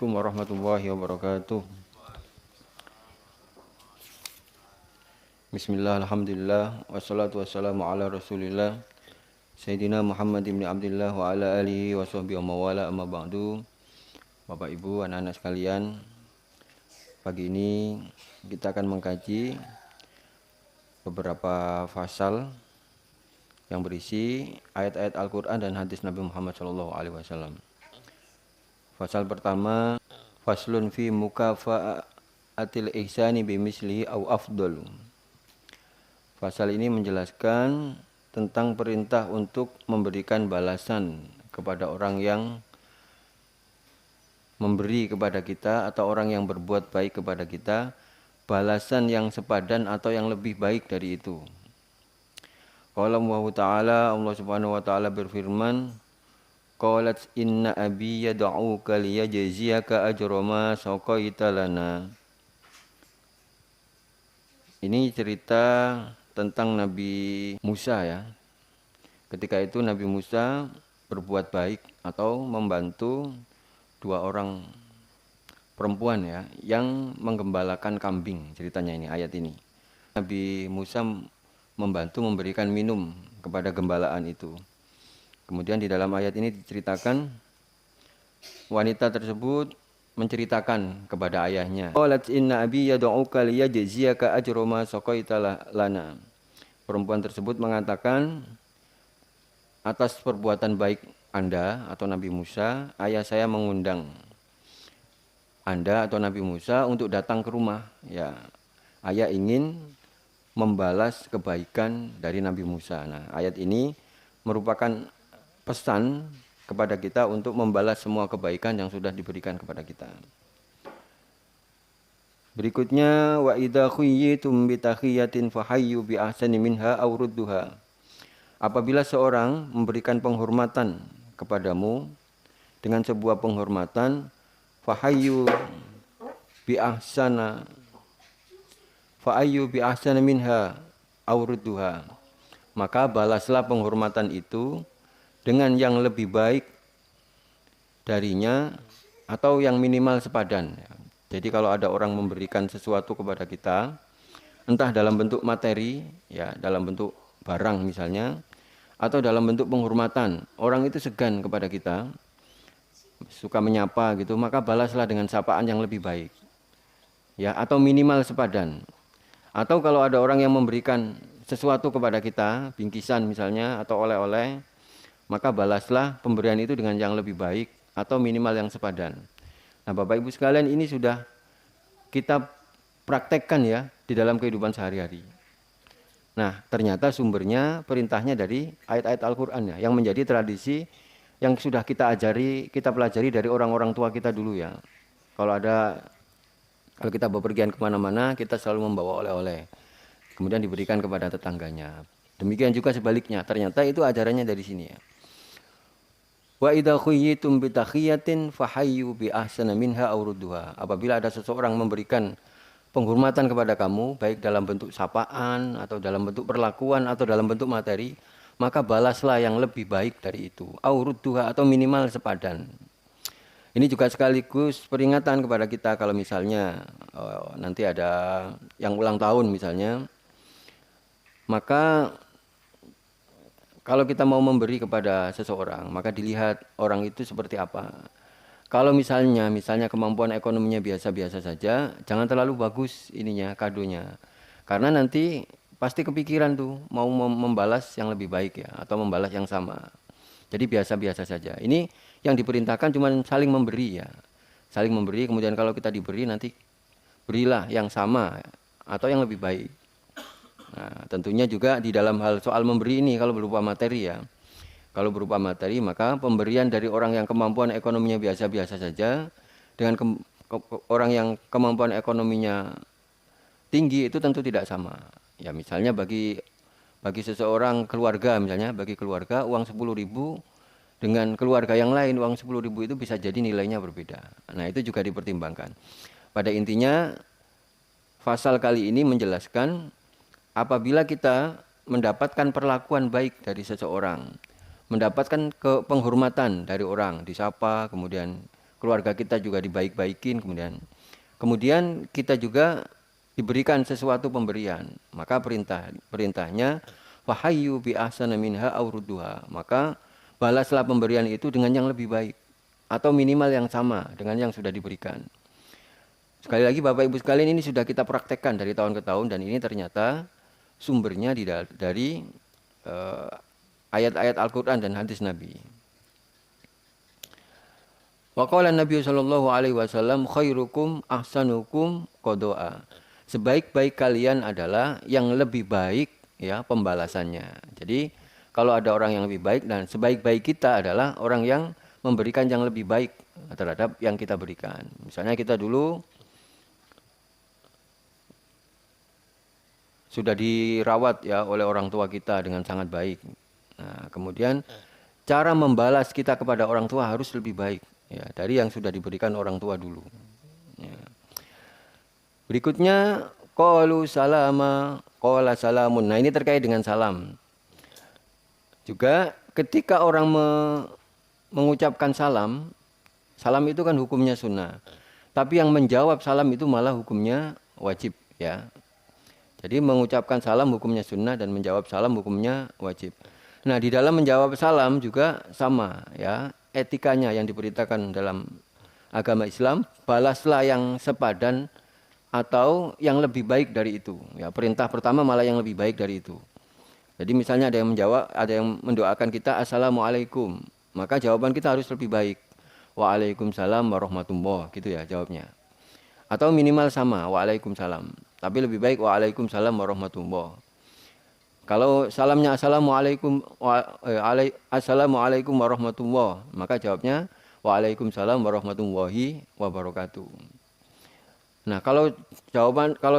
Assalamualaikum warahmatullahi wabarakatuh. Bismillah, alhamdulillah, wassalatu wassalamu ala rasulillah Sayyidina Muhammad ibn Abdullah wa ala alihi wa sahbihi wa mawala amma ba'du. Bapak Ibu, anak-anak sekalian, pagi ini kita akan mengkaji beberapa fasal yang berisi ayat-ayat Al-Quran dan hadis Nabi Muhammad SAW. Fasal pertama, faslun fi mukafa'atil ihsani bimislihi au afdalu. Pasal ini menjelaskan tentang perintah untuk memberikan balasan kepada orang yang memberi kepada kita atau orang yang berbuat baik kepada kita, balasan yang sepadan atau yang lebih baik dari itu. Qala Allah Ta'ala, Allah Subhanahu wa Ta'ala berfirman, qalat inna abi yad'uka liyajziyaka ajra ma saqaita lana. Ini cerita tentang Nabi Musa ya. Ketika itu Nabi Musa berbuat baik atau membantu dua orang perempuan ya yang menggembalakan kambing, ceritanya ini ayat ini. Nabi Musa membantu memberikan minum kepada gembalaan itu. Kemudian di dalam ayat ini diceritakan wanita tersebut menceritakan kepada ayahnya, qalat inna abi yad'uka liyajziyaka ajra ma saqaita lana. Perempuan tersebut mengatakan, atas perbuatan baik Anda atau Nabi Musa, ayah saya mengundang Anda atau Nabi Musa untuk datang ke rumah. Ya, ayah ingin membalas kebaikan dari Nabi Musa. Nah, ayat ini merupakan pesan kepada kita untuk membalas semua kebaikan yang sudah diberikan kepada kita. Berikutnya, wa idza khuyyitum bi tahiyatin fahayyu bi ahsani minha aw rudduha. Apabila seorang memberikan penghormatan kepadamu dengan sebuah penghormatan, fahayyu bi ahsana minha aw rudduha. Maka balaslah penghormatan itu dengan yang lebih baik darinya atau yang minimal sepadan. Jadi kalau ada orang memberikan sesuatu kepada kita, entah dalam bentuk materi, ya dalam bentuk barang misalnya, atau dalam bentuk penghormatan, orang itu segan kepada kita, suka menyapa gitu, maka balaslah dengan sapaan yang lebih baik, ya atau minimal sepadan. Atau kalau ada orang yang memberikan sesuatu kepada kita, bingkisan misalnya atau oleh-oleh, maka balaslah pemberian itu dengan yang lebih baik atau minimal yang sepadan. Nah, Bapak Ibu sekalian, ini sudah kita praktekkan ya di dalam kehidupan sehari-hari. Nah, ternyata sumbernya perintahnya dari ayat-ayat Al-Quran ya, yang menjadi tradisi yang sudah kita pelajari dari orang-orang tua kita dulu ya. Kalau kita bepergian kemana-mana, kita selalu membawa oleh-oleh, kemudian diberikan kepada tetangganya. Demikian juga sebaliknya, ternyata itu ajarannya dari sini ya. Wa idza khuyyitum bi tahiyatin fahayyu bi ahsana minha aw rudduha. Apabila ada seseorang memberikan penghormatan kepada kamu, baik dalam bentuk sapaan atau dalam bentuk perlakuan atau dalam bentuk materi, maka balaslah yang lebih baik dari itu, aw rudduha atau minimal sepadan. Ini juga sekaligus peringatan kepada kita kalau misalnya nanti ada yang ulang tahun misalnya, maka kalau kita mau memberi kepada seseorang, maka dilihat orang itu seperti apa. Kalau misalnya kemampuan ekonominya biasa-biasa saja, jangan terlalu bagus ininya kadonya. Karena nanti pasti kepikiran tuh mau membalas yang lebih baik ya, atau membalas yang sama. Jadi biasa-biasa saja. Ini yang diperintahkan cuma saling memberi ya. Saling memberi, kemudian kalau kita diberi nanti berilah yang sama atau yang lebih baik. Nah, tentunya juga di dalam hal soal memberi ini kalau berupa materi ya. Kalau berupa materi, maka pemberian dari orang yang kemampuan ekonominya biasa-biasa saja dengan orang yang kemampuan ekonominya tinggi itu tentu tidak sama. Ya misalnya bagi seseorang keluarga misalnya, bagi keluarga uang 10.000 dengan keluarga yang lain uang 10.000 itu bisa jadi nilainya berbeda. Nah, itu juga dipertimbangkan. Pada intinya pasal kali ini menjelaskan apabila kita mendapatkan perlakuan baik dari seseorang, mendapatkan penghormatan dari orang, disapa, kemudian keluarga kita juga dibaik-baikin, kemudian kita juga diberikan sesuatu pemberian, maka perintahnya fahayyu bi ahsana minha aw rudduha, maka balaslah pemberian itu dengan yang lebih baik atau minimal yang sama dengan yang sudah diberikan. Sekali lagi Bapak Ibu sekalian, ini sudah kita praktekkan dari tahun ke tahun, dan ini ternyata sumbernya dari ayat-ayat Al-Quran dan hadis Nabi. Wa qala Nabi sallallahu alaihi wasallam khairukum ahsanukum qada'a. Sebaik-baik kalian adalah yang lebih baik ya pembalasannya. Jadi kalau ada orang yang lebih baik, dan sebaik-baik kita adalah orang yang memberikan yang lebih baik terhadap yang kita berikan. Misalnya kita dulu sudah dirawat ya oleh orang tua kita dengan sangat baik. Nah, kemudian cara membalas kita kepada orang tua harus lebih baik ya dari yang sudah diberikan orang tua dulu. Ya. Berikutnya qalu salama qala salamun. Nah, ini terkait dengan salam. Juga ketika orang mengucapkan salam, salam itu kan hukumnya sunnah. Tapi yang menjawab salam itu malah hukumnya wajib ya. Jadi mengucapkan salam hukumnya sunnah dan menjawab salam hukumnya wajib. Nah, di dalam menjawab salam juga sama ya, etikanya yang diberitakan dalam agama Islam, balaslah yang sepadan atau yang lebih baik dari itu. Ya, perintah pertama malah yang lebih baik dari itu. Jadi misalnya ada yang menjawab, ada yang mendoakan kita assalamualaikum, maka jawaban kita harus lebih baik. Waalaikumsalam warahmatullahi, gitu ya jawabnya. Atau minimal sama, waalaikumsalam. Tapi lebih baik waalaikumsalam warahmatullahi. Kalau salamnya assalamualaikum assalamualaikum warahmatullahi, maka jawabnya waalaikumsalam warahmatullahi wabarakatuh. Nah, kalau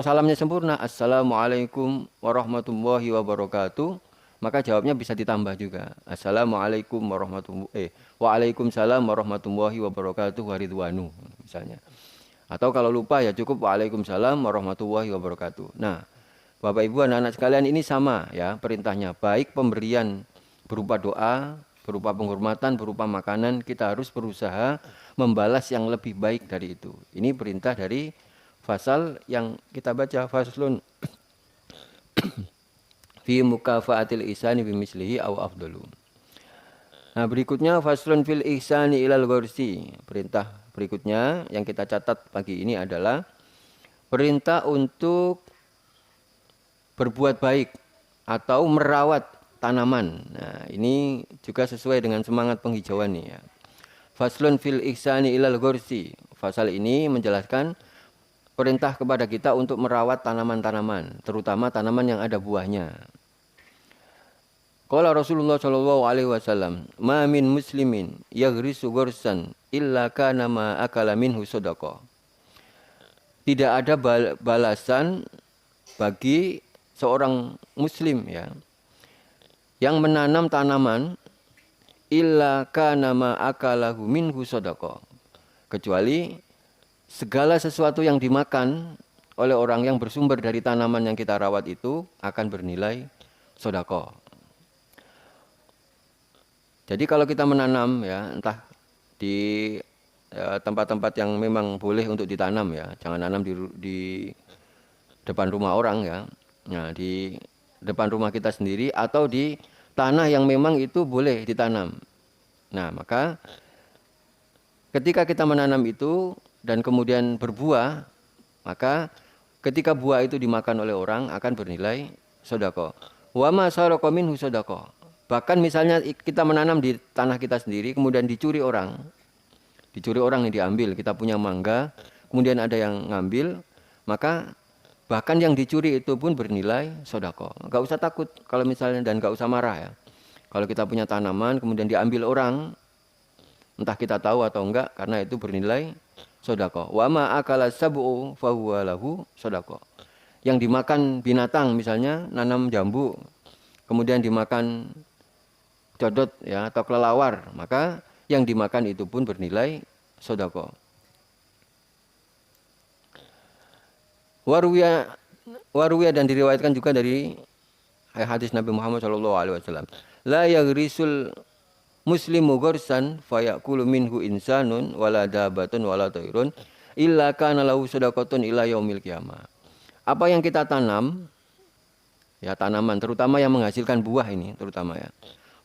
salamnya sempurna assalamualaikum warahmatullahi wabarakatuh, maka jawabnya bisa ditambah juga. Assalamualaikum warahmatullahi waalaikumsalam warahmatullahi wabarakatuh waridwanu misalnya. Atau kalau lupa ya cukup waalaikumsalam warahmatullahi wabarakatuh. Nah, Bapak Ibu anak-anak sekalian, ini sama ya perintahnya. Baik pemberian berupa doa, berupa penghormatan, berupa makanan, kita harus berusaha membalas yang lebih baik dari itu. Ini perintah dari fasal yang kita baca, faslun fi mukafaatil ihsani bimislihi aw afdalu. Nah, berikutnya faslun fil ihsani ilal ghursi. Perintah berikutnya yang kita catat pagi ini adalah perintah untuk berbuat baik atau merawat tanaman. Nah, ini juga sesuai dengan semangat penghijauan nih ya. Faslun fil ihsani ilal ghursi. Fasal ini menjelaskan perintah kepada kita untuk merawat tanaman-tanaman, terutama tanaman yang ada buahnya. Qala Rasulullah sallallahu alaihi wasallam, "Ma min muslimin yaghrisu ghursan illa kana ma akala minhu shadaqah." Tidak ada balasan bagi seorang muslim ya yang menanam tanaman illa kana ma akalahu minhu shadaqah, kecuali segala sesuatu yang dimakan oleh orang yang bersumber dari tanaman yang kita rawat itu akan bernilai sedekah. Jadi kalau kita menanam ya, entah di tempat-tempat yang memang boleh untuk ditanam ya, jangan nanam di depan rumah orang ya. Nah, di depan rumah kita sendiri atau di tanah yang memang itu boleh ditanam. Nah, maka ketika kita menanam itu dan kemudian berbuah, maka ketika buah itu dimakan oleh orang akan bernilai sedekah. Wa ma saraqa minhu sedekah. Bahkan misalnya kita menanam di tanah kita sendiri kemudian dicuri orang yang diambil, kita punya mangga, kemudian ada yang ngambil, maka bahkan yang dicuri itu pun bernilai sedekah. Enggak usah takut kalau misalnya, dan enggak usah marah ya. Kalau kita punya tanaman kemudian diambil orang, entah kita tahu atau enggak, karena itu bernilai sedekah. Wa ma akala sab'u fa huwa lahu sedekah. Yang dimakan binatang misalnya nanam jambu, kemudian dimakan codot ya atau kelelawar, maka yang dimakan itu pun bernilai sedekah. Waruya dan diriwayatkan juga dari hadis Nabi Muhammad SAW. La yaghrisul muslimu ghursan fayakulu minhu insanun wala dabatun wala tairun illa kana lahu sadaqatun ila yaumil qiyamah. Apa yang kita tanam, ya tanaman terutama yang menghasilkan buah ini terutama ya.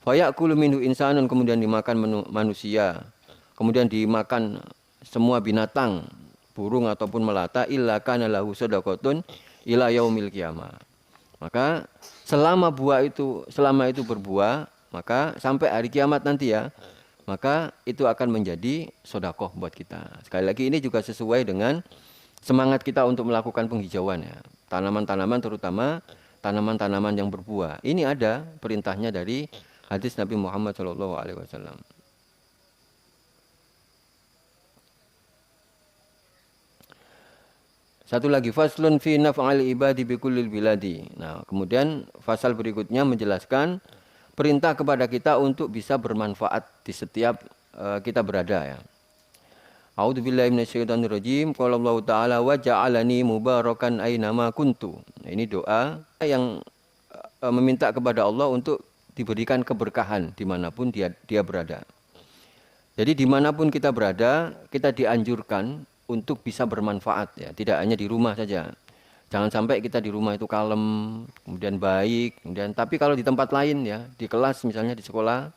Fayakulu minhu insanun, kemudian dimakan manusia, kemudian dimakan semua binatang, burung ataupun melata, illa kana lahu sadaqatun ila yaumil qiyamah. Maka selama itu berbuah, maka sampai hari kiamat nanti ya, maka itu akan menjadi sedekah buat kita. Sekali lagi ini juga sesuai dengan semangat kita untuk melakukan penghijauan ya. Tanaman-tanaman terutama tanaman-tanaman yang berbuah. Ini ada perintahnya dari hadis Nabi Muhammad SAW. Satu lagi, faslun fi naf'al ibadi bi kullil biladi. Nah, kemudian fasal berikutnya menjelaskan perintah kepada kita untuk bisa bermanfaat di setiap kita berada ya. A'udzubillahi minasyaitonirrajim. Qala Allah Ta'ala wa ja'alani mubarakan aina ma kuntu. Nah, ini doa yang meminta kepada Allah untuk diberikan keberkahan dimanapun dia berada. Jadi dimanapun kita berada, kita dianjurkan untuk bisa bermanfaat ya, tidak hanya di rumah saja. Jangan sampai kita di rumah itu kalem, kemudian baik, kemudian tapi kalau di tempat lain ya, di kelas misalnya di sekolah,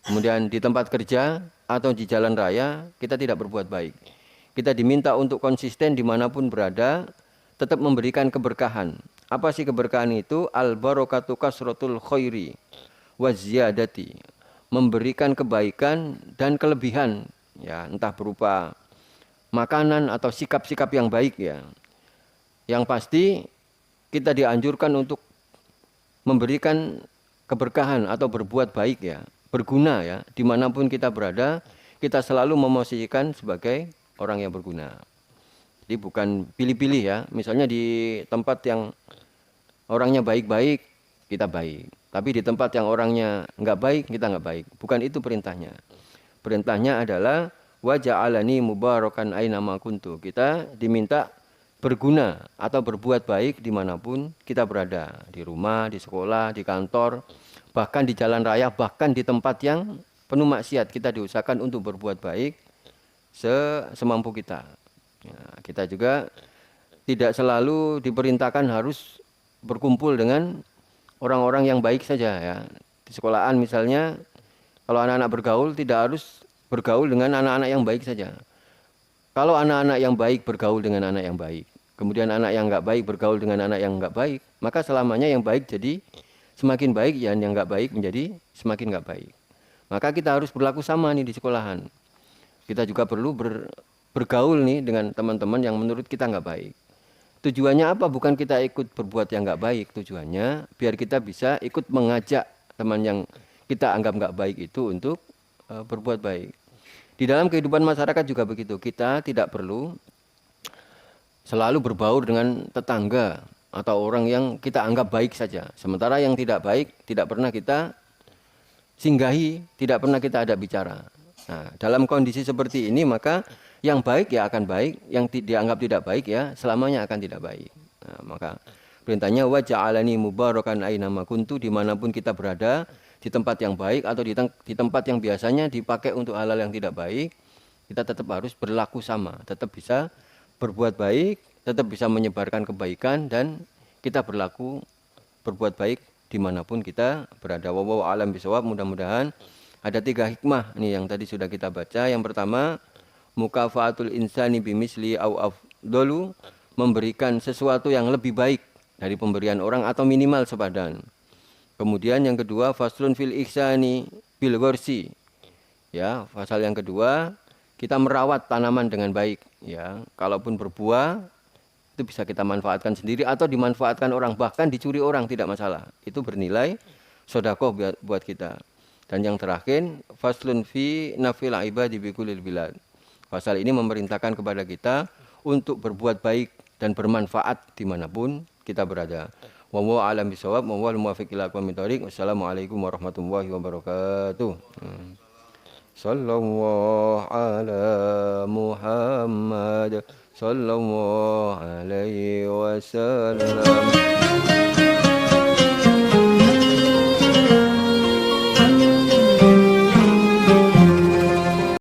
kemudian di tempat kerja atau di jalan raya, kita tidak berbuat baik. Kita diminta untuk konsisten dimanapun berada, tetap memberikan keberkahan. Apa sih keberkahan itu? Al-barakatu kasratul khairi wa ziyadati. Memberikan kebaikan dan kelebihan ya, entah berupa makanan atau sikap-sikap yang baik ya. Yang pasti kita dianjurkan untuk memberikan keberkahan atau berbuat baik ya, berguna ya, dimanapun kita berada, kita selalu memosisikan sebagai orang yang berguna. Jadi bukan pilih-pilih ya, misalnya di tempat yang orangnya baik-baik, kita baik. Tapi di tempat yang orangnya nggak baik, kita nggak baik. Bukan itu perintahnya. Perintahnya adalah wa ja'alani mubarakan aina ma kuntu. Kita diminta berguna atau berbuat baik dimanapun kita berada. Di rumah, di sekolah, di kantor, bahkan di jalan raya, bahkan di tempat yang penuh maksiat. Kita diusahakan untuk berbuat baik semampu kita. Ya, kita juga tidak selalu diperintahkan harus berkumpul dengan orang-orang yang baik saja ya. Di sekolahan misalnya, kalau anak-anak bergaul tidak harus bergaul dengan anak-anak yang baik saja. Kalau anak-anak yang baik bergaul dengan anak yang baik, kemudian anak yang enggak baik bergaul dengan anak yang enggak baik, maka selamanya yang baik jadi semakin baik, yang enggak baik menjadi semakin enggak baik. Maka kita harus berlaku sama nih di sekolahan. Kita juga perlu bergaul nih dengan teman-teman yang menurut kita enggak baik. Tujuannya apa? Bukan kita ikut berbuat yang enggak baik. Tujuannya biar kita bisa ikut mengajak teman yang kita anggap enggak baik itu untuk berbuat baik. Di dalam kehidupan masyarakat juga begitu. Kita tidak perlu selalu berbaur dengan tetangga atau orang yang kita anggap baik saja. Sementara yang tidak baik tidak pernah kita singgahi, tidak pernah kita ada bicara. Nah, dalam kondisi seperti ini maka yang baik ya akan baik, yang dianggap tidak baik ya selamanya akan tidak baik. Nah, maka perintahnya wa ja'alani mubarakan aina ma kuntu, dimanapun kita berada, di tempat yang baik atau di tempat yang biasanya dipakai untuk hal-hal yang tidak baik, kita tetap harus berlaku sama, tetap bisa berbuat baik, tetap bisa menyebarkan kebaikan, dan kita berbuat baik dimanapun kita berada. Wallahu a'lam bishawab. Mudah-mudahan ada 3 hikmah nih yang tadi sudah kita baca. Yang pertama, mukafaatul insani bimisli au afdalu, memberikan sesuatu yang lebih baik dari pemberian orang atau minimal sepadan. Kemudian yang kedua, faslun fil ihsani bil ghorsi. Ya, pasal yang kedua, kita merawat tanaman dengan baik ya. Kalaupun berbuah itu bisa kita manfaatkan sendiri atau dimanfaatkan orang, bahkan dicuri orang tidak masalah. Itu bernilai sedekah buat kita. Dan yang terakhir, faslun fi nafil ibadi bi kullil bilad. Pasal ini memerintahkan kepada kita untuk berbuat baik dan bermanfaat dimanapun kita berada. Wallahu a'lam bishawab, wallahu muwaffiq ila aqwamit thoriq. Wassalamualaikum warahmatullahi wabarakatuh. Sallallahu ala Muhammad sallallahu alaihi wasallam.